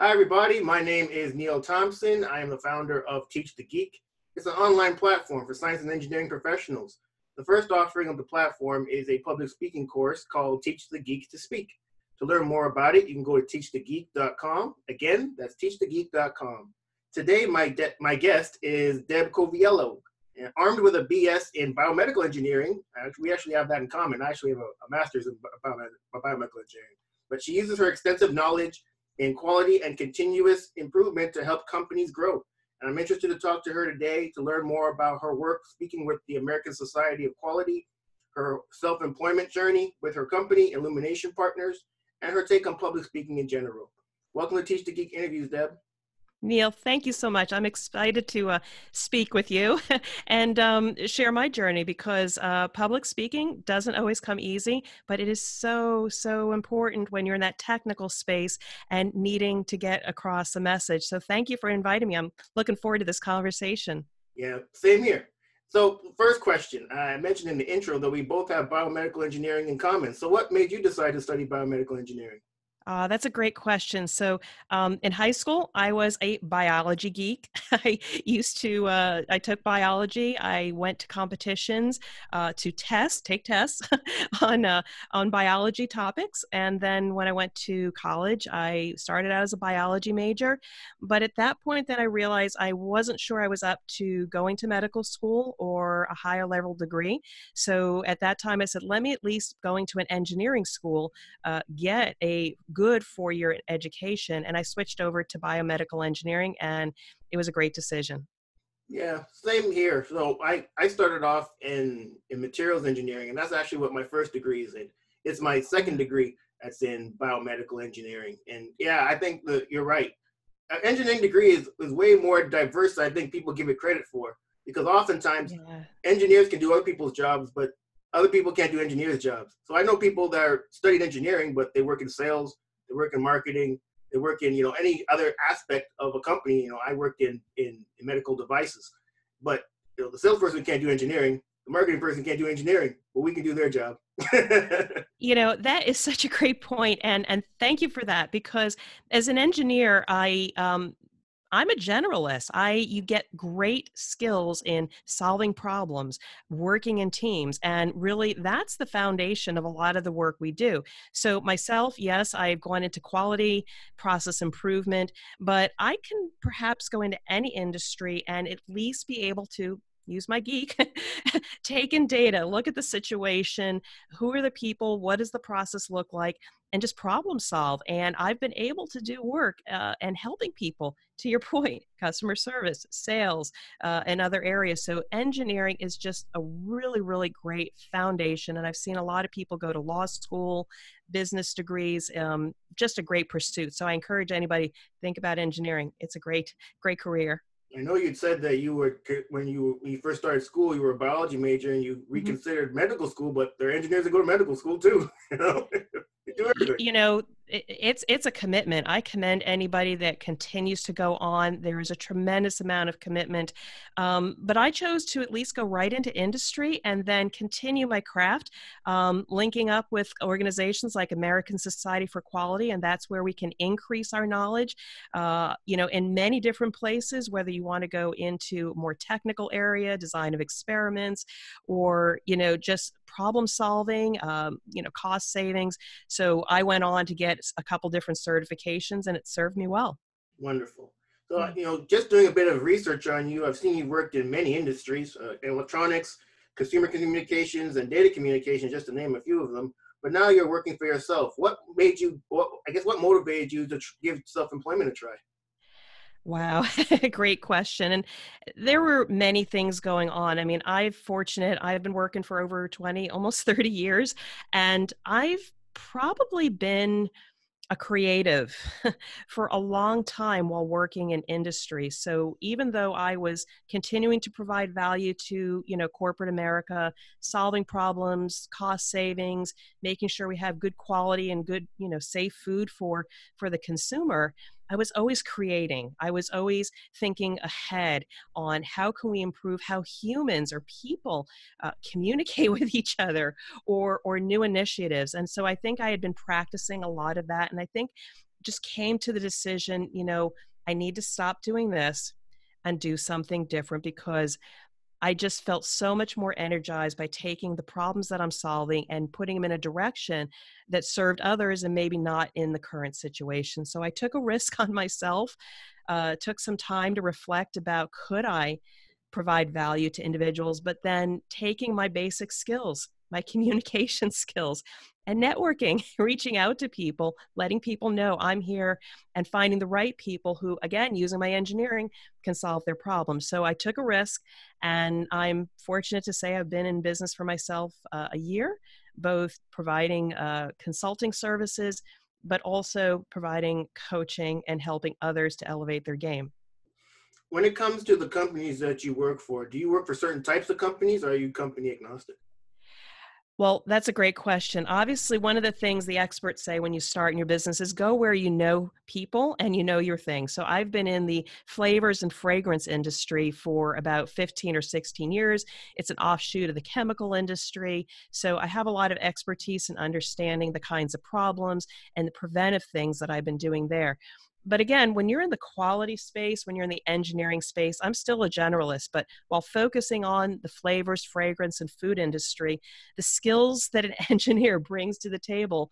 Hi, everybody. My name is Neil Thompson. I am the founder of Teach the Geek. It's an online platform for science and engineering professionals. The first offering of the platform is a public speaking course called Teach the Geek to Speak. To learn more about it, you can go to teachthegeek.com. Again, that's teachthegeek.com. Today, my guest is Deb Coviello. Armed with a BS in biomedical engineering, we actually have that in common. I actually have a master's in biomedical engineering. But she uses her extensive knowledge in quality and continuous improvement to help companies grow. And I'm interested to talk to her today to learn more about her work speaking with the American Society of Quality, her self-employment journey with her company, Illumination Partners, and her take on public speaking in general. Welcome to Teach the Geek Interviews, Deb. Neil, thank you so much. I'm excited to speak with you and share my journey because public speaking doesn't always come easy, but it is so, so important when you're in that technical space and needing to get across a message. So thank you for inviting me. I'm looking forward to this conversation. Yeah, same here. So first question, I mentioned in the intro that we both have biomedical engineering in common. So what made you decide to study biomedical engineering? That's a great question. So in high school, I was a biology geek. I took biology. I went to competitions to take tests on biology topics. And then when I went to college, I started out as a biology major. But at that point, then I realized I wasn't sure I was up to going to medical school or a higher level degree. So at that time, I said, let me at least going to an engineering school, get a good 4-year education, and I switched over to biomedical engineering, and it was a great decision. Yeah, same here. So I started off in materials engineering, and that's actually what my first degree is in. It's my second degree that's in biomedical engineering. And yeah, I think that you're right. An engineering degree is way more diverse than I think people give it credit for, because oftentimes Yeah. engineers can do other people's jobs, but other people can't do engineers' jobs. So I know people that are studied engineering, but they work in sales, they work in marketing, they work in any other aspect of a company. I worked in medical devices, but the salesperson can't do engineering, the marketing person can't do engineering, but we can do their job. That is such a great point, and thank you for that, because as an engineer, I'm a generalist. You get great skills in solving problems, working in teams, and really that's the foundation of a lot of the work we do. So myself, yes, I've gone into quality, process improvement, but I can perhaps go into any industry and at least be able to use my geek, take in data, look at the situation, who are the people, what does the process look like, and just problem solve. And I've been able to do work and helping people, to your point, customer service, sales, and other areas. So engineering is just a really, really great foundation. And I've seen a lot of people go to law school, business degrees, just a great pursuit. So I encourage anybody, think about engineering. It's a great, great career. I know you'd said that when you first started school, you were a biology major and you Mhm. reconsidered medical school, but there are engineers that go to medical school too. They do everything. It's a commitment. I commend anybody that continues to go on. There is a tremendous amount of commitment. But I chose to at least go right into industry and then continue my craft, linking up with organizations like American Society for Quality, and that's where we can increase our knowledge, in many different places, whether you want to go into more technical area, design of experiments, or, just problem solving, cost savings. So I went on to get a couple different certifications, and it served me well. Wonderful. So, Yeah. just doing a bit of research on you, I've seen you worked in many industries, electronics, consumer communications, and data communications, just to name a few of them. But now you're working for yourself. What motivated you to give self-employment a try? Wow, great question. And there were many things going on. I mean, I've been working for over 20, almost 30 years, and I've probably been a creative for a long time while working in industry. So even though I was continuing to provide value to, corporate America, solving problems, cost savings, making sure we have good quality and good, safe food for the consumer, I was always creating. I was always thinking ahead on how can we improve how humans or people communicate with each other, or new initiatives. And so I think I had been practicing a lot of that. And I think just came to the decision, I need to stop doing this and do something different, because I just felt so much more energized by taking the problems that I'm solving and putting them in a direction that served others and maybe not in the current situation. So I took a risk on myself, took some time to reflect about, could I provide value to individuals, but then taking my basic skills, my communication skills, and networking, reaching out to people, letting people know I'm here, and finding the right people who, again, using my engineering, can solve their problems. So I took a risk, and I'm fortunate to say I've been in business for myself a year, both providing consulting services, but also providing coaching and helping others to elevate their game. When it comes to the companies that you work for, do you work for certain types of companies, or are you company agnostic? Well, that's a great question. Obviously, one of the things the experts say when you start in your business is go where you know people and you know your thing. So I've been in the flavors and fragrance industry for about 15 or 16 years. It's an offshoot of the chemical industry. So I have a lot of expertise in understanding the kinds of problems and the preventive things that I've been doing there. But again, when you're in the quality space, when you're in the engineering space, I'm still a generalist, but while focusing on the flavors, fragrance, and food industry, the skills that an engineer brings to the table,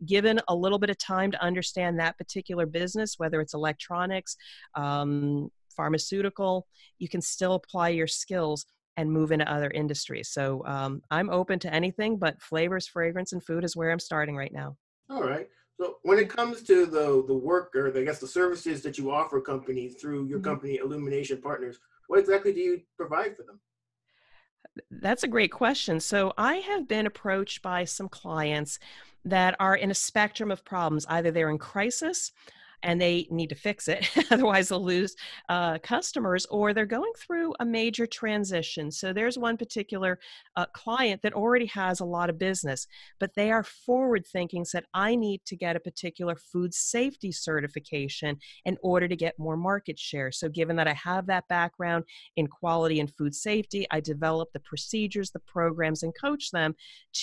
given a little bit of time to understand that particular business, whether it's electronics, pharmaceutical, you can still apply your skills and move into other industries. So I'm open to anything, but flavors, fragrance, and food is where I'm starting right now. All right. So when it comes to the work, or I guess the services that you offer companies through your Mhm. company, Illumination Partners, what exactly do you provide for them? That's a great question. So I have been approached by some clients that are in a spectrum of problems. Either they're in crisis and they need to fix it, otherwise they'll lose customers, or they're going through a major transition. So there's one particular client that already has a lot of business, but they are forward thinking, said, I need to get a particular food safety certification in order to get more market share. So given that I have that background in quality and food safety, I develop the procedures, the programs, and coach them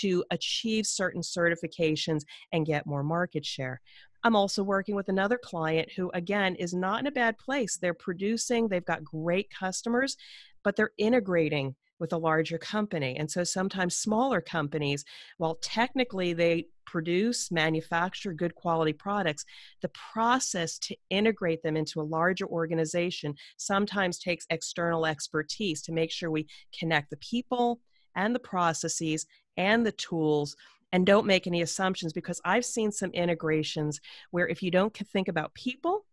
to achieve certain certifications and get more market share. I'm also working with another client who, again, is not in a bad place. They're producing, they've got great customers, but they're integrating with a larger company. And so sometimes smaller companies, while technically they produce, manufacture good quality products, the process to integrate them into a larger organization sometimes takes external expertise to make sure we connect the people and the processes and the tools, and don't make any assumptions, because I've seen some integrations where if you don't think about people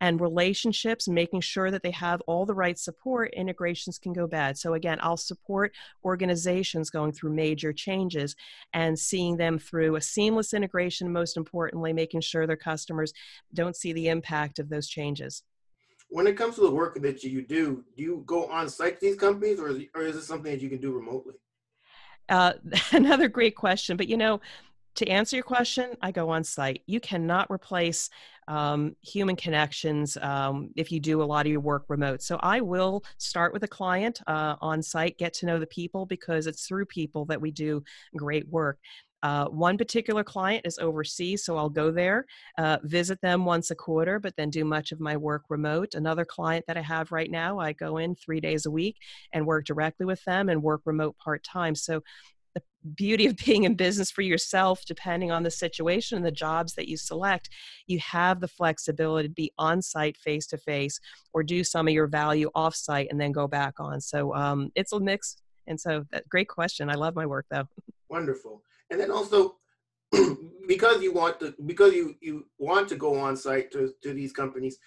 and relationships, making sure that they have all the right support, integrations can go bad. So again, I'll support organizations going through major changes and seeing them through a seamless integration, most importantly, making sure their customers don't see the impact of those changes. When it comes to the work that do you go on site to these companies, or is it something that you can do remotely? Uh, Another great question, but to answer your question, I go on site. You cannot replace human connections if you do a lot of your work remote. So I will start with a client on site, get to know the people, because it's through people that we do great work. One particular client is overseas, so I'll go there, visit them once a quarter, but then do much of my work remote. Another client that I have right now, I go in 3 days a week and work directly with them and work remote part-time. So the beauty of being in business for yourself, depending on the situation and the jobs that you select, you have the flexibility to be on site face to face, or do some of your value off site and then go back on. So it's a mix. And so great question. I love my work though. Wonderful. And then also, because you want to go on site to these companies,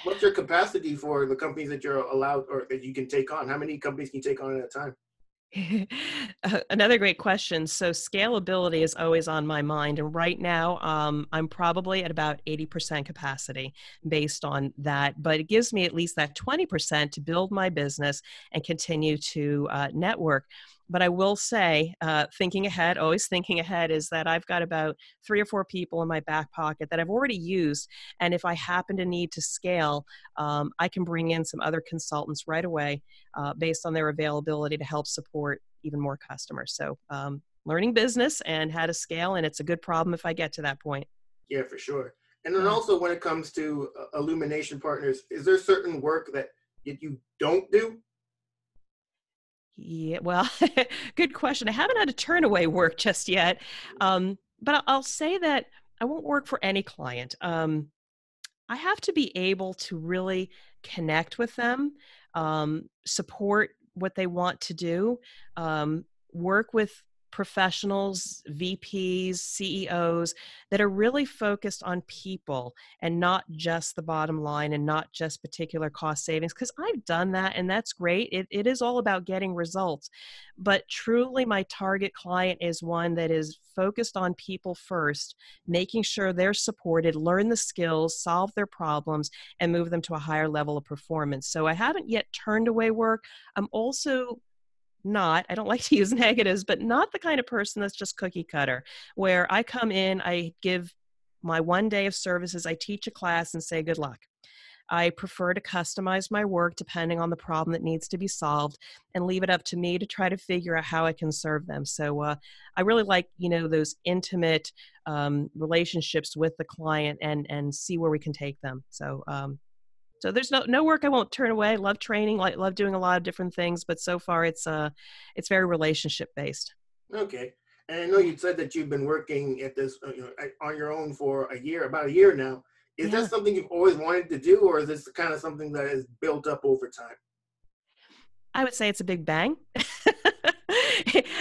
what's your capacity for the companies that you're allowed or that you can take on? How many companies can you take on at a time? Another great question. So scalability is always on my mind. And right now, I'm probably at about 80% capacity based on that. But it gives me at least that 20% to build my business and continue to network. But I will say, thinking ahead, always thinking ahead, is that I've got about 3 or 4 people in my back pocket that I've already used. And if I happen to need to scale, I can bring in some other consultants right away based on their availability to help support even more customers. So learning business and how to scale, and it's a good problem if I get to that point. Yeah, for sure. And then Yeah. also when it comes to Illumination Partners, is there certain work that you don't do? Yeah, well, good question. I haven't had to turn away work just yet. But I'll say that I won't work for any client. I have to be able to really connect with them, support what they want to do, work with professionals, VPs, CEOs that are really focused on people and not just the bottom line and not just particular cost savings. Because I've done that and that's great. It is all about getting results. But truly, my target client is one that is focused on people first, making sure they're supported, learn the skills, solve their problems, and move them to a higher level of performance. So I haven't yet turned away work. I'm also not, I don't like to use negatives, but not the kind of person that's just cookie cutter, where I come in, I give my 1 day of services, I teach a class and say good luck. I prefer to customize my work depending on the problem that needs to be solved and leave it up to me to try to figure out how I can serve them. So I really like, those intimate relationships with the client and see where we can take them. So there's no work I won't turn away. Love training, love doing a lot of different things, but so far it's very relationship based. Okay. And I know you said that you've been working at this on your own for a year, about a year now. Is that Yeah. something you've always wanted to do, or is this kind of something that has built up over time? I would say it's a big bang.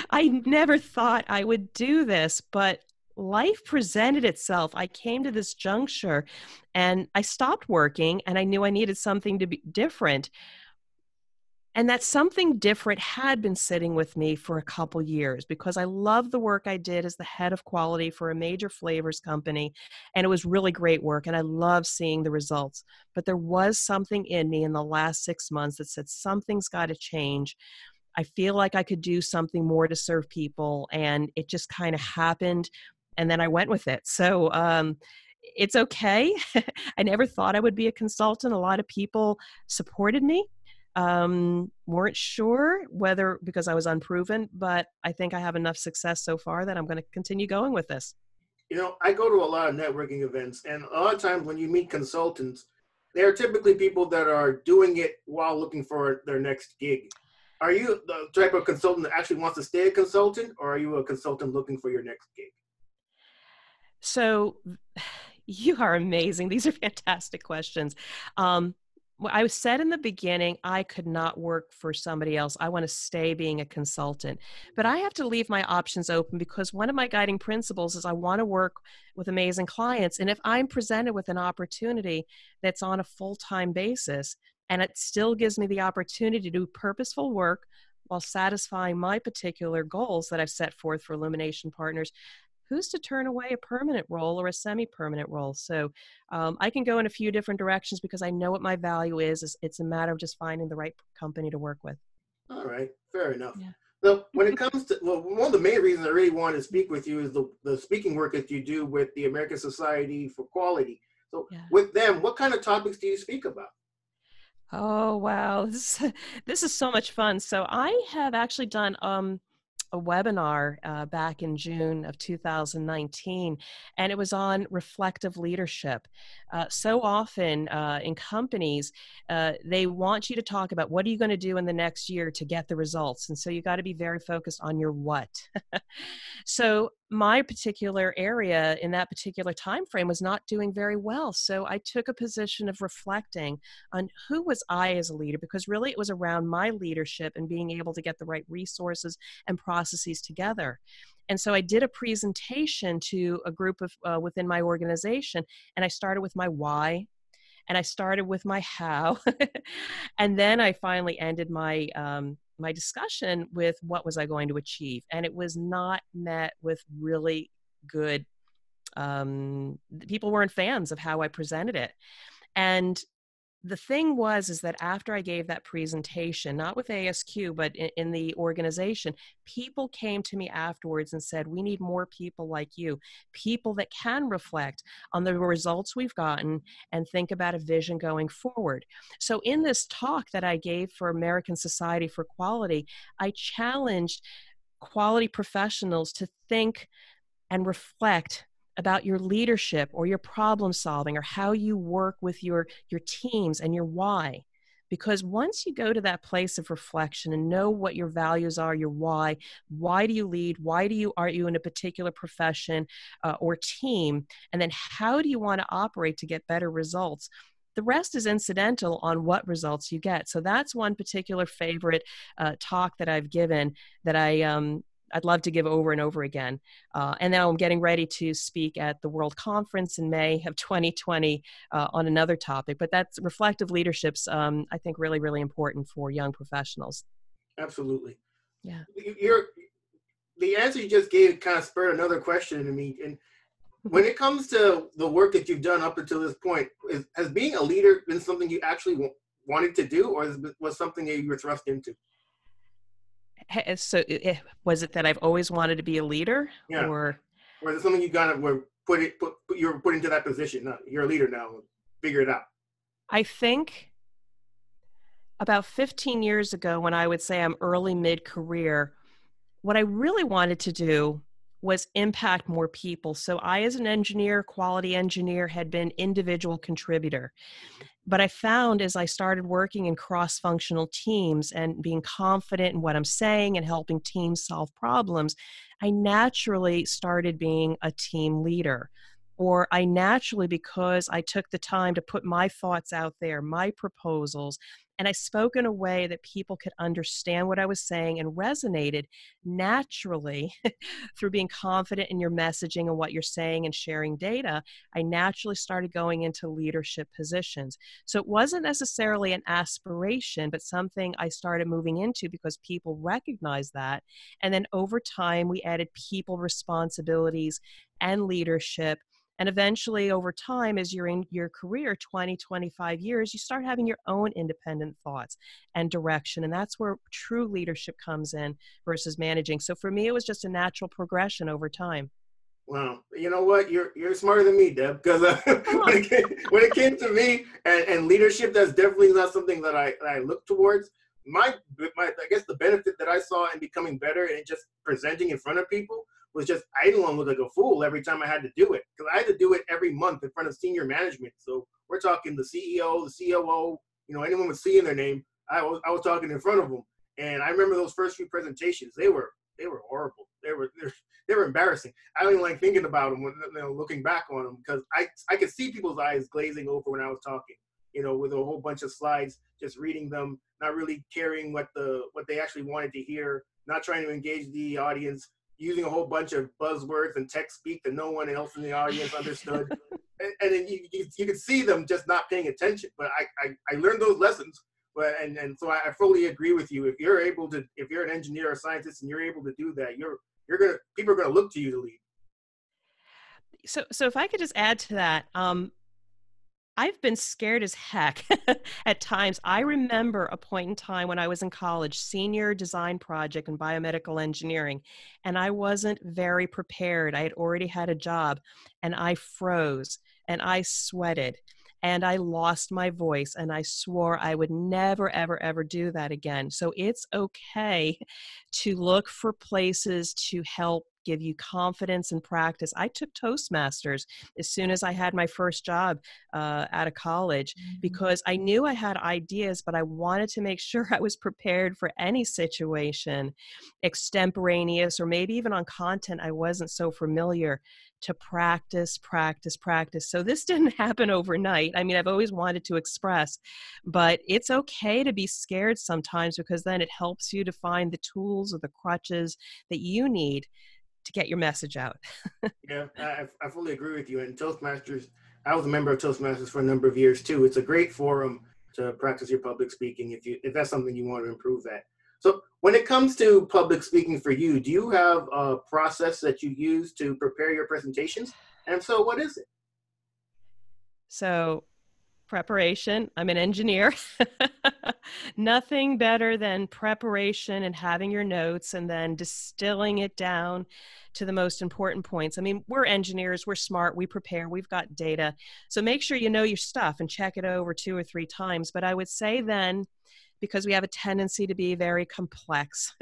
I never thought I would do this, but life presented itself. I came to this juncture and I stopped working and I knew I needed something to be different. And that something different had been sitting with me for a couple years because I love the work I did as the head of quality for a major flavors company. And it was really great work. And I love seeing the results. But there was something in me in the last 6 months that said something's got to change. I feel like I could do something more to serve people. And it just kind of happened. And then I went with it. So it's okay. I never thought I would be a consultant. A lot of people supported me, weren't sure whether because I was unproven, but I think I have enough success so far that I'm going to continue going with this. I go to a lot of networking events, and a lot of times when you meet consultants, they are typically people that are doing it while looking for their next gig. Are you the type of consultant that actually wants to stay a consultant, or are you a consultant looking for your next gig? So you are amazing. These are fantastic questions. I said in the beginning, I could not work for somebody else. I want to stay being a consultant, but I have to leave my options open because one of my guiding principles is I want to work with amazing clients. And if I'm presented with an opportunity that's on a full-time basis and it still gives me the opportunity to do purposeful work while satisfying my particular goals that I've set forth for Illumination Partners, who's to turn away a permanent role or a semi-permanent role? So I can go in a few different directions because I know what my value is. It's a matter of just finding the right company to work with. All right, fair enough. Yeah. So when it comes to, well, one of the main reasons I really wanted to speak with you is the speaking work that you do with the American Society for Quality. So Yeah. with them, what kind of topics do you speak about? Oh, wow. This is so much fun. So I have actually done a webinar back in June of 2019, and it was on reflective leadership. So often in companies, they want you to talk about what are you going to do in the next year to get the results. And so you got to be very focused on your what. So my particular area in that particular time frame was not doing very well. So I took a position of reflecting on who was I as a leader, because really it was around my leadership and being able to get the right resources and processes together. And so I did a presentation to a group of within my organization, and I started with my why, and I started with my how, and then I finally ended my discussion with what was I going to achieve, and it was not met with really good. People weren't fans of how I presented it, and the thing was is that after I gave that presentation, not with ASQ, but in the organization, people came to me afterwards and said, we need more people like you, people that can reflect on the results we've gotten and think about a vision going forward. So in this talk that I gave for American Society for Quality, I challenged quality professionals to think and reflect about your leadership or your problem solving or how you work with your teams and your why. Because once you go to that place of reflection and know what your values are, your why do you lead? Why are you in a particular profession or team? And then how do you want to operate to get better results? The rest is incidental on what results you get. So that's one particular favorite talk that I've given that I'd love to give over and over again. And now I'm getting ready to speak at the World Conference in May of 2020 on another topic. But that's reflective leadership's, I think, really, really important for young professionals. Absolutely. Yeah. The answer you just gave kind of spurred another question to me. And when it comes to the work that you've done up until this point, has being a leader been something you actually wanted to do, or was something that you were thrust into? So was it that I've always wanted to be a leader? Yeah. Or is it something you kind of were you were put into that position? No, you're a leader now. Figure it out. I think about 15 years ago, when I would say I'm early mid-career, what I really wanted to do was impact more people. So I, as an engineer, quality engineer, had been individual contributor. But I found as I started working in cross-functional teams and being confident in what I'm saying and helping teams solve problems, I naturally started being a team leader. Or I naturally, because I took the time to put my thoughts out there, my proposals, and I spoke in a way that people could understand what I was saying and resonated naturally through being confident in your messaging and what you're saying and sharing data, I naturally started going into leadership positions. So it wasn't necessarily an aspiration, but something I started moving into because people recognized that. And then over time, we added people responsibilities and leadership. And eventually, over time, as you're in your career, 20, 25 years, you start having your own independent thoughts and direction. And that's where true leadership comes in versus managing. So for me, it was just a natural progression over time. Wow, you know what? You're smarter than me, Deb. Because when it came to me and leadership, that's definitely not something that I look towards. My I guess the benefit that I saw in becoming better and just presenting in front of people was just I didn't want to look like a fool every time I had to do it, because I had to do it every month in front of senior management. So we're talking the CEO, the COO, anyone with C in their name. I was talking in front of them, and I remember those first few presentations. They were horrible. They were embarrassing. I don't even like thinking about them when, looking back on them, because I could see people's eyes glazing over when I was talking, with a whole bunch of slides, just reading them, not really caring what they actually wanted to hear, not trying to engage the audience, using a whole bunch of buzzwords and tech speak that no one else in the audience understood. And then you could see them just not paying attention. But I learned those lessons. But and so I fully agree with you. If you're an engineer or scientist and you're able to do that, people are gonna look to you to lead. So if I could just add to that, I've been scared as heck at times. I remember a point in time when I was in college, senior design project in biomedical engineering, and I wasn't very prepared. I had already had a job, and I froze, and I sweated, and I lost my voice, and I swore I would never, ever, ever do that again. So it's okay to look for places to help give you confidence and practice. I took Toastmasters as soon as I had my first job out of college, because I knew I had ideas, but I wanted to make sure I was prepared for any situation, extemporaneous, or maybe even on content I wasn't so familiar, to practice. So this didn't happen overnight. I mean, I've always wanted to express, but it's okay to be scared sometimes, because then it helps you to find the tools or the crutches that you need to get your message out. Yeah, I fully agree with you. And Toastmasters, I was a member of Toastmasters for a number of years too. It's a great forum to practice your public speaking if that's something you want to improve at. So when it comes to public speaking for you, do you have a process that you use to prepare your presentations? And so what is it? So preparation. I'm an engineer. Nothing better than preparation and having your notes and then distilling it down to the most important points. I mean, we're engineers, we're smart, we prepare, we've got data. So make sure you know your stuff and check it over 2 or 3 times. But I would say then, because we have a tendency to be very complex,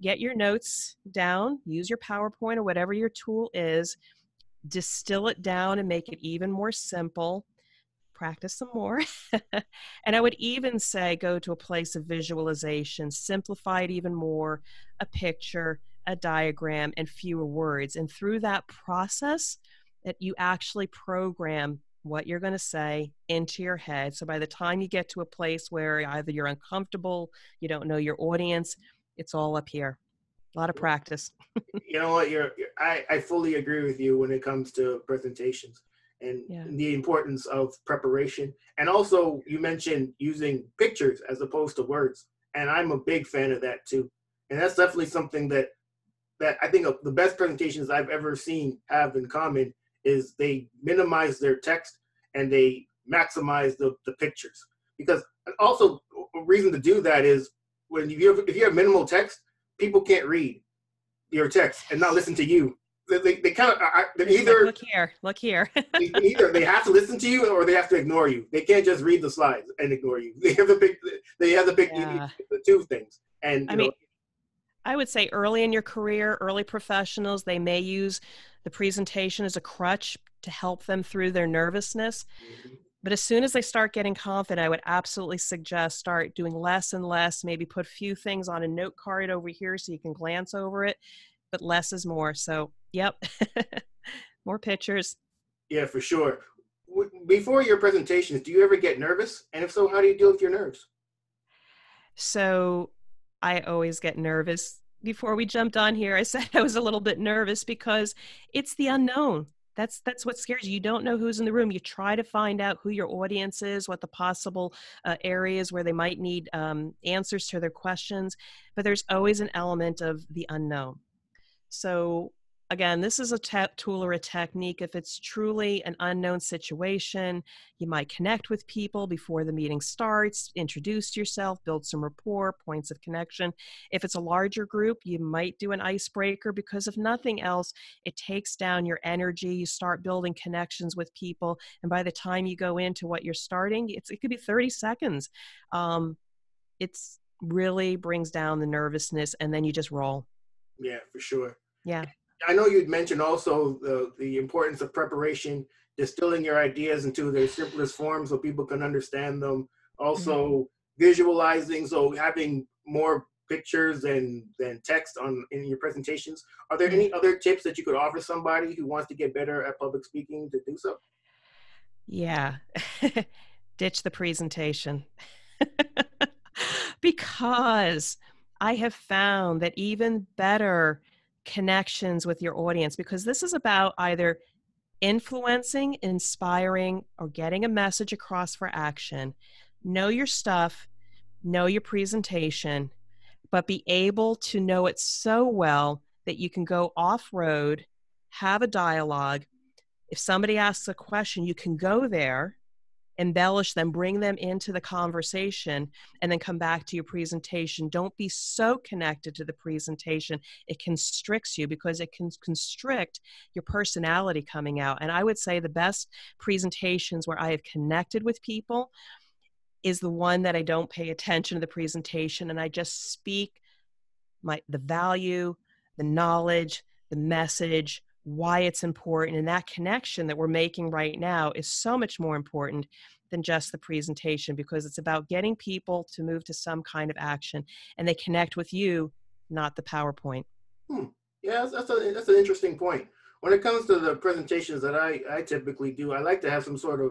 get your notes down, use your PowerPoint or whatever your tool is, distill it down and make it even more simple, practice some more. And I would even say go to a place of visualization, simplify it even more, a picture, a diagram, and fewer words. And through that process, that you actually program what you're going to say into your head. So by the time you get to a place where either you're uncomfortable, you don't know your audience, it's all up here. A lot of practice. You know what? I fully agree with you when it comes to presentations and Yeah. the importance of preparation. And also, you mentioned using pictures as opposed to words, and I'm a big fan of that too. And that's definitely something that I think the best presentations I've ever seen have in common is they minimize their text and they maximize the pictures. Because also a reason to do that is when if you have minimal text, people can't read your text and not listen to you. They kind of they're either look here. either they have to listen to you or they have to ignore you. They can't just read the slides and ignore you. They have to pick Yeah. the two things. And I mean, I would say early in your career, early professionals, they may use the presentation as a crutch to help them through their nervousness. But as soon as they start getting confident, I would absolutely suggest start doing less and less, maybe put a few things on a note card over here so you can glance over it, but less is more. So, yep, more pictures. Yeah, for sure. Before your presentations, do you ever get nervous? And if so, how do you deal with your nerves? So I always get nervous. Before we jumped on here, I said I was a little bit nervous because it's the unknown. That's what scares you. You don't know who's in the room. You try to find out who your audience is, what the possible areas where they might need answers to their questions, but there's always an element of the unknown. So again, this is a tool or a technique. If it's truly an unknown situation, you might connect with people before the meeting starts, introduce yourself, build some rapport, points of connection. If it's a larger group, you might do an icebreaker because if nothing else, it takes down your energy. You start building connections with people. And by the time you go into what you're starting, it could be 30 seconds. It's really brings down the nervousness and then you just roll. Yeah, for sure. Yeah. I know you'd mentioned also the importance of preparation, distilling your ideas into their simplest form so people can understand them. Also, visualizing, so having more pictures than text in your presentations. Are there any other tips that you could offer somebody who wants to get better at public speaking to do so? Yeah. Ditch the presentation. Because I have found that even better connections with your audience, because this is about either influencing, inspiring, or getting a message across for action. Know your stuff, know your presentation, but be able to know it so well that you can go off road, have a dialogue. If somebody asks a question, you can go there, embellish them, bring them into the conversation, and then come back to your presentation. Don't be so connected to the presentation. It constricts you because it can constrict your personality coming out. And I would say the best presentations where I have connected with people is the one that I don't pay attention to the presentation and I just speak the value, the knowledge, the message, why it's important. And that connection that we're making right now is so much more important than just the presentation because it's about getting people to move to some kind of action and they connect with you, not the PowerPoint. Yeah, that's an interesting point. When it comes to the presentations that I typically do, I like to have some sort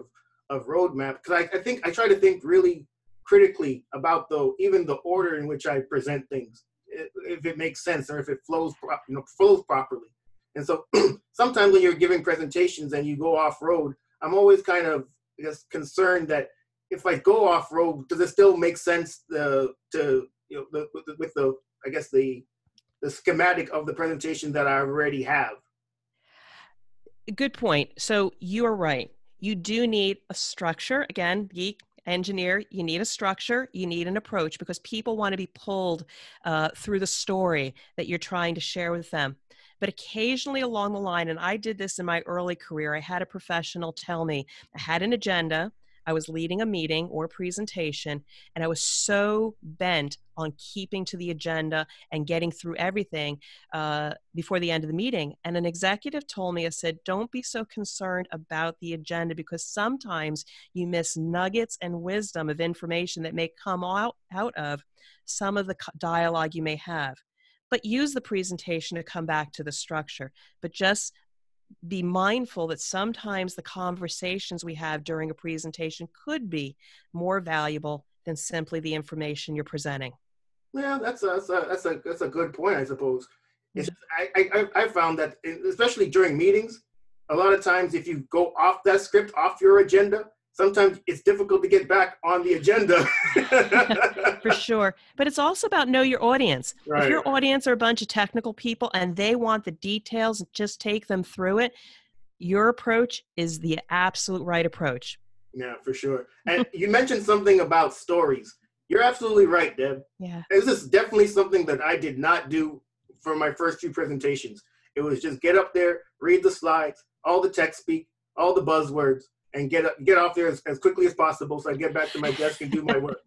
of roadmap because I think I try to think really critically about even the order in which I present things, if it makes sense or if it flows properly. And so sometimes when you're giving presentations and you go off road, I'm always kind of concerned that if I go off road, does it still make sense with the I guess the schematic of the presentation that I already have? Good point. So you are right. You do need a structure. Again, geek, engineer, you need a structure, you need an approach because people want to be pulled through the story that you're trying to share with them. But occasionally along the line, and I did this in my early career, I had a professional tell me I had an agenda, I was leading a meeting or presentation, and I was so bent on keeping to the agenda and getting through everything before the end of the meeting. And an executive told me, I said, don't be so concerned about the agenda, because sometimes you miss nuggets and wisdom of information that may come out of some of the dialogue you may have. But use the presentation to come back to the structure. But just be mindful that sometimes the conversations we have during a presentation could be more valuable than simply the information you're presenting. Yeah, that's a good point, I suppose. It's just, I found that, especially during meetings, a lot of times if you go off that script, off your agenda, sometimes it's difficult to get back on the agenda. For sure. But it's also about know your audience. If Right. your audience are a bunch of technical people and they want the details, just take them through it. Your approach is the absolute right approach. Yeah, for sure. And you mentioned something about stories. You're absolutely right, Deb. Yeah. This is definitely something that I did not do for my first few presentations. It was just get up there, read the slides, all the text speak, all the buzzwords, and get off there as quickly as possible so I get back to my desk and do my work.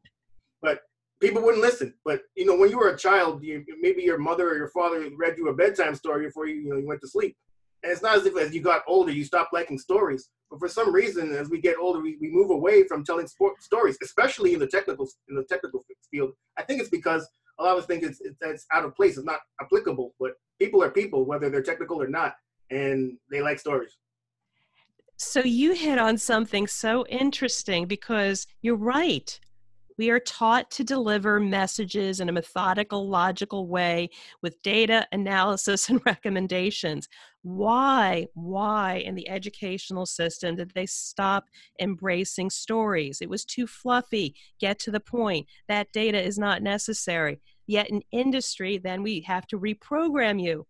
But people wouldn't listen. But when you were a child, maybe your mother or your father read you a bedtime story before you went to sleep. And it's not as if as you got older, you stopped liking stories. But for some reason, as we get older, we move away from telling stories, especially in the technical field. I think it's because a lot of us think it's out of place. It's not applicable. But people are people, whether they're technical or not, and they like stories. So you hit on something so interesting, because you're right. We are taught to deliver messages in a methodical, logical way with data, analysis, and recommendations. Why in the educational system did they stop embracing stories? It was too fluffy. Get to the point. That data is not necessary. Yet in industry, then we have to reprogram you.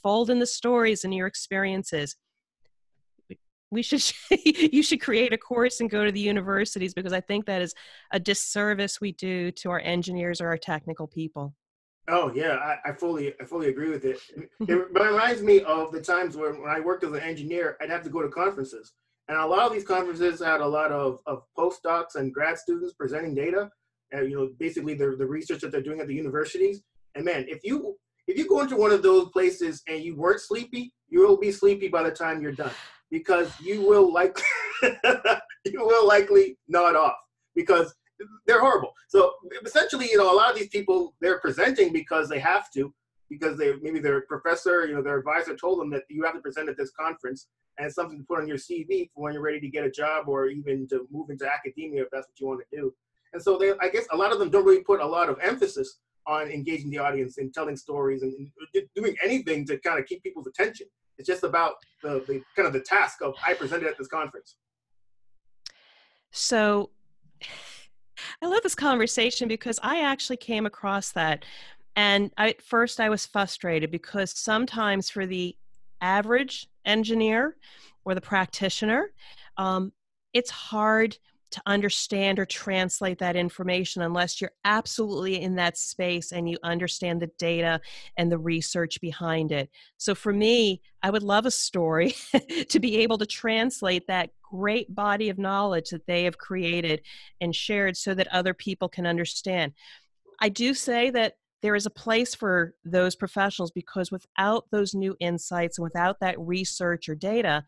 Fold in the stories and your experiences. You should create a course and go to the universities, because I think that is a disservice we do to our engineers or our technical people. Oh yeah, I fully agree with it. It reminds me of the times when I worked as an engineer, I'd have to go to conferences, and a lot of these conferences had a lot of postdocs and grad students presenting data, basically the research that they're doing at the universities. And man, if you go into one of those places and you weren't sleepy, you will be sleepy by the time you're done, because you will likely nod off, because they're horrible. So essentially, a lot of these people, they're presenting because they have to, because maybe their professor, their advisor told them that you have to present at this conference, and it's something to put on your CV for when you're ready to get a job or even to move into academia if that's what you want to do. And so I guess a lot of them don't really put a lot of emphasis on engaging the audience and telling stories and doing anything to kind of keep people's attention. It's just about the kind of the task of, I presented at this conference. So I love this conversation, because I actually came across that. And at first I was frustrated, because sometimes for the average engineer or the practitioner, it's hard to understand or translate that information unless you're absolutely in that space and you understand the data and the research behind it. So for me, I would love a story to be able to translate that great body of knowledge that they have created and shared so that other people can understand. I do say that there is a place for those professionals, because without those new insights and without that research or data,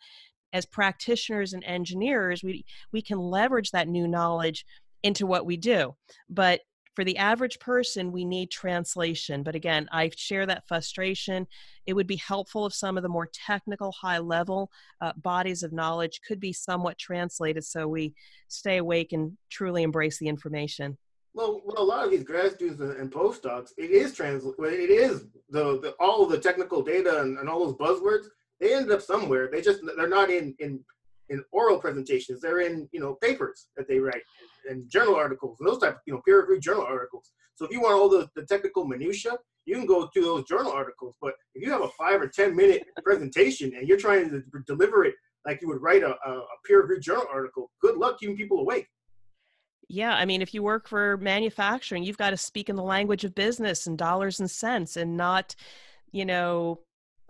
as practitioners and engineers, we can leverage that new knowledge into what we do. But for the average person, we need translation. But again, I share that frustration. It would be helpful if some of the more technical, high-level bodies of knowledge could be somewhat translated, so we stay awake and truly embrace the information. Well, a lot of these grad students and postdocs, it is the all of the technical data and all those buzzwords. They ended up somewhere. They're not in oral presentations. They're in papers that they write and journal articles and those type of peer-reviewed journal articles. So if you want all the technical minutia, you can go to those journal articles. But if you have a 5 or 10 minute presentation and you're trying to deliver it like you would write a peer-reviewed journal article, good luck keeping people awake. Yeah, I mean, if you work for manufacturing, you've got to speak in the language of business and dollars and cents, and not,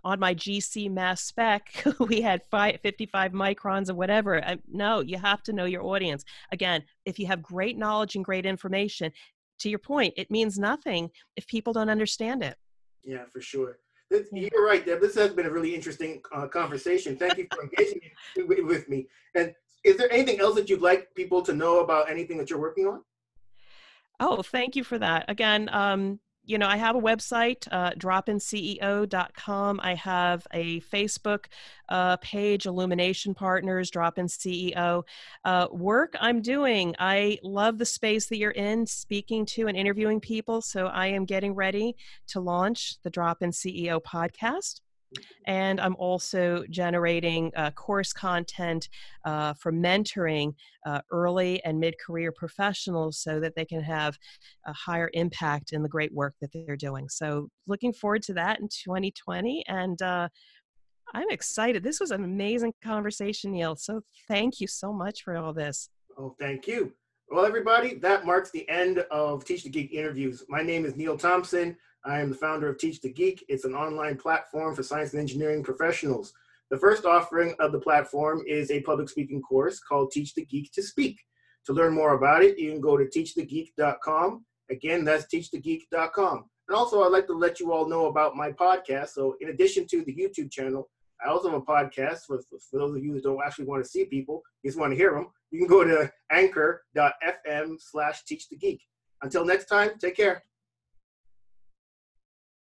on my GC mass spec, we had 55 microns or whatever. No, you have to know your audience. Again, if you have great knowledge and great information, to your point, it means nothing if people don't understand it. Yeah, for sure. Yeah. You're right, Deb. This has been a really interesting conversation. Thank you for engaging with me. And is there anything else that you'd like people to know about anything that you're working on? Oh, thank you for that. Again, I have a website, dropinceo.com. I have a Facebook page, Illumination Partners, Drop-in CEO. Work I'm doing, I love the space that you're in, speaking to and interviewing people. So I am getting ready to launch the Drop-in CEO podcast. And I'm also generating course content for mentoring early and mid-career professionals so that they can have a higher impact in the great work that they're doing. So looking forward to that in 2020. And I'm excited. This was an amazing conversation, Neil. So thank you so much for all this. Oh, thank you. Well, everybody, that marks the end of Teach the Geek interviews. My name is Neil Thompson. I am the founder of Teach the Geek. It's an online platform for science and engineering professionals. The first offering of the platform is a public speaking course called Teach the Geek to Speak. To learn more about it, you can go to teachthegeek.com. Again, that's teachthegeek.com. And also, I'd like to let you all know about my podcast. So in addition to the YouTube channel, I also have a podcast for those of you who don't actually want to see people, you just want to hear them. You can go to anchor.fm/teachthegeek. Until next time, take care.